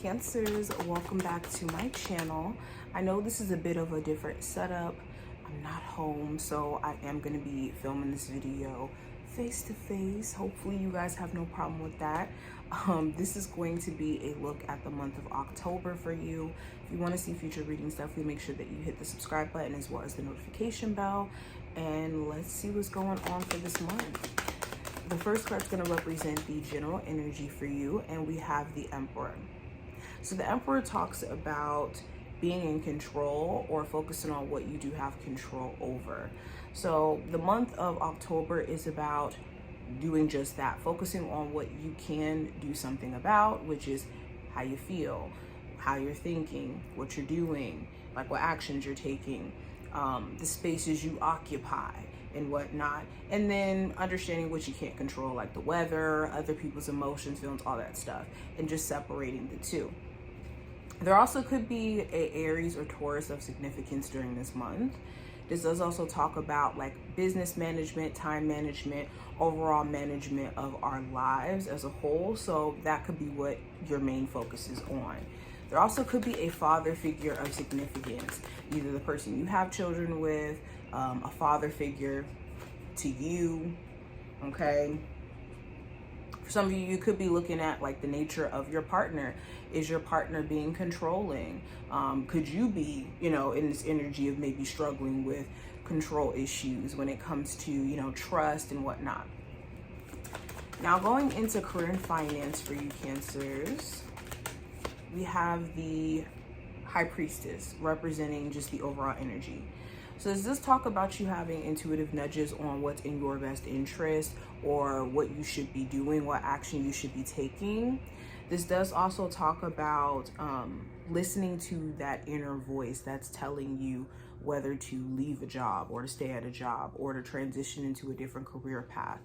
Cancers, welcome back to my channel. I know this is a bit of a different setup. I'm not home, so I am going to be filming this video face to face. Hopefully you guys have no problem with that. This is going to be a look at the month of October for you. If you want to see future readings, definitely make sure that you hit the subscribe button as well as the notification bell. And let's see what's going on for this month. The first card's going to represent the general energy for you, and we have the Emperor. So the Emperor talks about being in control or focusing on what you do have control over. So the month of October is about doing just that, focusing on what you can do something about, which is how you feel, how you're thinking, what you're doing, like what actions you're taking, the spaces you occupy and whatnot, and then understanding what you can't control, like the weather, other people's emotions, feelings, all that stuff, and just separating the two. There also could be a Aries or Taurus of significance during this month. This does also talk about like business management, time management, overall management of our lives as a whole. So that could be what your main focus is on. There also could be a father figure of significance, either the person you have children with, a father figure to you, okay? For some of you, you could be looking at like the nature of your partner. Is your partner being controlling? Could you be, in this energy of maybe struggling with control issues when it comes to, trust and whatnot? Now going into career and finance for you Cancers, we have the High Priestess representing just the overall energy. So does this talk about you having intuitive nudges on what's in your best interest or what you should be doing, what action you should be taking? This does also talk about listening to that inner voice that's telling you whether to leave a job or to stay at a job or to transition into a different career path.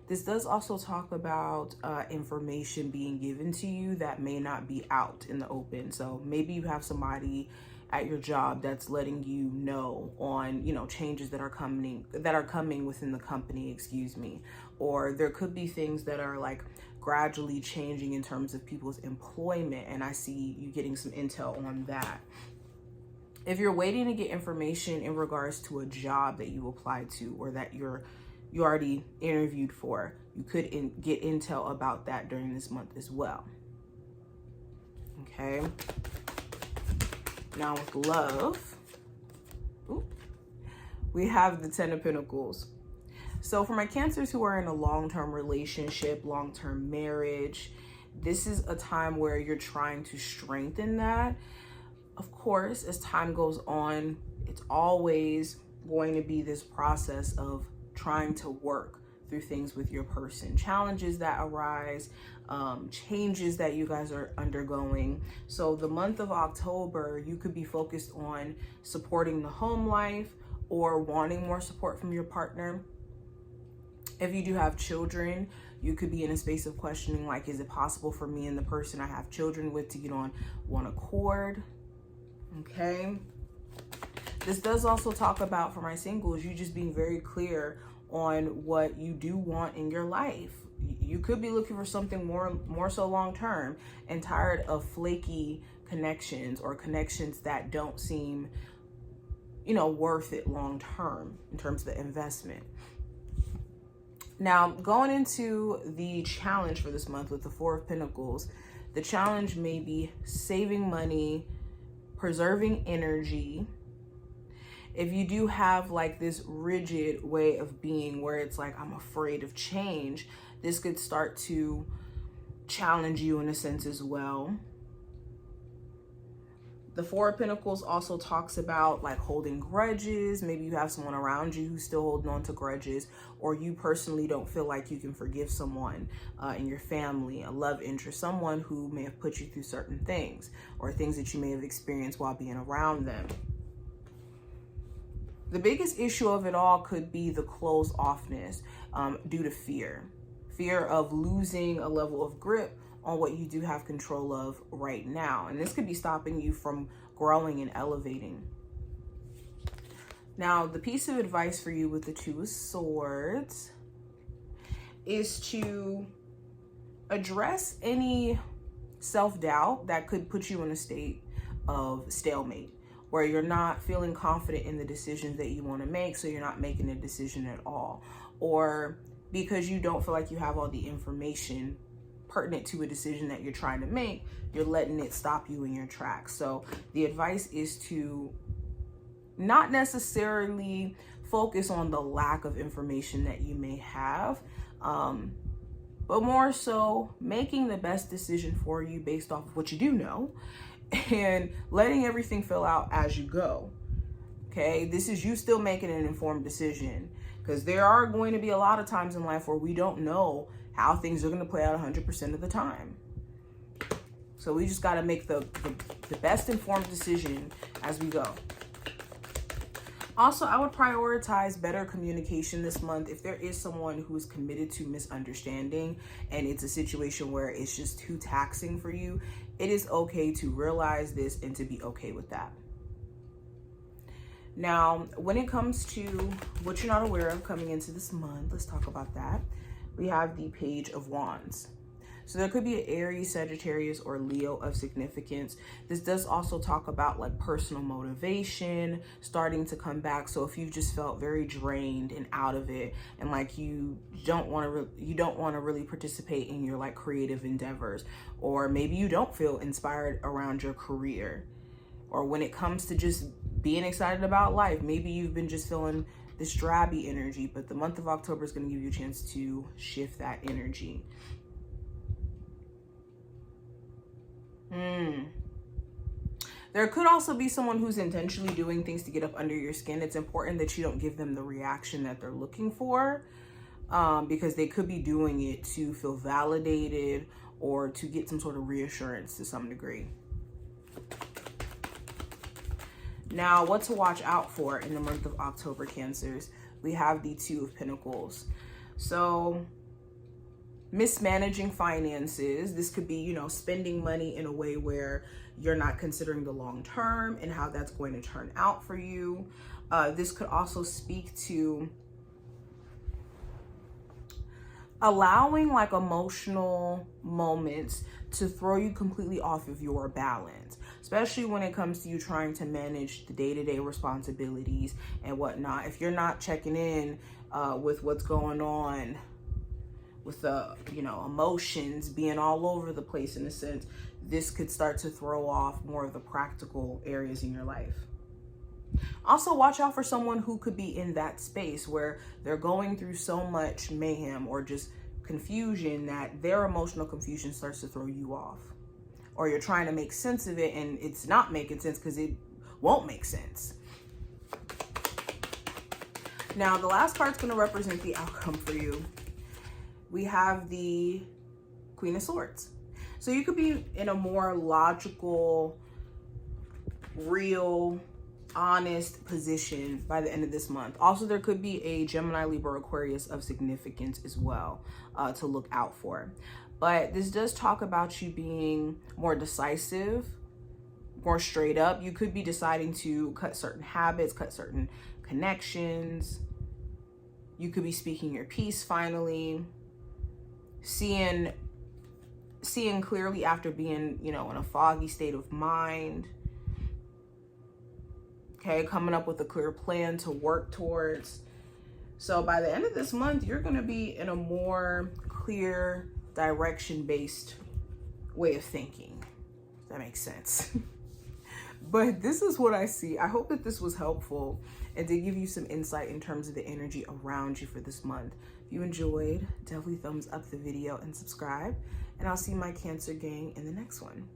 This does also talk about information being given to you that may not be out in the open. So maybe you have somebody at your job that's letting you know on, changes that are coming within the company, or there could be things that are like gradually changing in terms of people's employment, and I see you getting some intel on that. If you're waiting to get information in regards to a job that you applied to or that you already interviewed for, you could get intel about that during this month as well. Okay. Now with love, we have the Ten of Pentacles. So for my Cancers who are in a long-term relationship, long-term marriage, this is a time where you're trying to strengthen that. Of course, as time goes on, it's always going to be this process of trying to work through things with your person, challenges that arise, changes that you guys are undergoing. So the month of October, you could be focused on supporting the home life or wanting more support from your partner. If you do have children, you could be in a space of questioning, like, is it possible for me and the person I have children with to get on one accord? Okay. This does also talk about, for my singles, you just being very clear on what you do want in your life. You could be looking for something more so long-term and tired of flaky connections or connections that don't seem, worth it long-term in terms of the investment. Now, going into the challenge for this month with the Four of Pentacles, the challenge may be saving money, preserving energy. If you do have like this rigid way of being where it's like, I'm afraid of change, this could start to challenge you in a sense as well. The Four of Pentacles also talks about like holding grudges. Maybe you have someone around you who's still holding on to grudges, or you personally don't feel like you can forgive someone in your family, a love interest, someone who may have put you through certain things or things that you may have experienced while being around them. The biggest issue of it all could be the closed offness due to fear of losing a level of grip on what you do have control of right now. And this could be stopping you from growing and elevating. Now, the piece of advice for you with the Two of Swords is to address any self-doubt that could put you in a state of stalemate, where you're not feeling confident in the decisions that you want to make, so you're not making a decision at all. Or because you don't feel like you have all the information pertinent to a decision that you're trying to make, you're letting it stop you in your tracks. So the advice is to not necessarily focus on the lack of information that you may have, but more so making the best decision for you based off of what you do know, and letting everything fill out as you go. Okay, this is you still making an informed decision, because there are going to be a lot of times in life where we don't know how things are going to play out 100% of the time. So we just got to make the best informed decision as we go. Also, I would prioritize better communication this month. If there is someone who is committed to misunderstanding and it's a situation where it's just too taxing for you, it is okay to realize this and to be okay with that. Now, when it comes to what you're not aware of coming into this month, let's talk about that. We have the Page of Wands. So there could be an Aries, Sagittarius, or Leo of significance. This does also talk about like personal motivation starting to come back. So if you've just felt very drained and out of it, and like you don't want to really participate in your like creative endeavors, or maybe you don't feel inspired around your career, or when it comes to just being excited about life, maybe you've been just feeling this drabby energy, but the month of October is going to give you a chance to shift that energy. There could also be someone who's intentionally doing things to get up under your skin. It's important that you don't give them the reaction that they're looking for, because they could be doing it to feel validated or to get some sort of reassurance to some degree. Now, what to watch out for in the month of October, Cancers? We have the Two of Pentacles. So mismanaging finances. This could be, spending money in a way where you're not considering the long term and how that's going to turn out for you. This could also speak to allowing like emotional moments to throw you completely off of your balance, especially when it comes to you trying to manage the day-to-day responsibilities and whatnot. If you're not checking in with what's going on with the emotions being all over the place, in a sense, this could start to throw off more of the practical areas in your life. Also, watch out for someone who could be in that space where they're going through so much mayhem or just confusion that their emotional confusion starts to throw you off, or you're trying to make sense of it and it's not making sense because it won't make sense. Now, the last card's going to represent the outcome for you. We have the Queen of Swords. So you could be in a more logical, real, honest position by the end of this month. Also, there could be a Gemini, Libra, Aquarius of significance as well to look out for. But this does talk about you being more decisive, more straight up. You could be deciding to cut certain habits, cut certain connections. You could be speaking your piece finally. Seeing clearly after being, in a foggy state of mind. Okay, coming up with a clear plan to work towards. So by the end of this month, you're going to be in a more clear, direction-based way of thinking. If that makes sense. But this is what I see. I hope that this was helpful and to give you some insight in terms of the energy around you for this month. If you enjoyed, definitely thumbs up the video and subscribe. And I'll see my Cancer gang in the next one.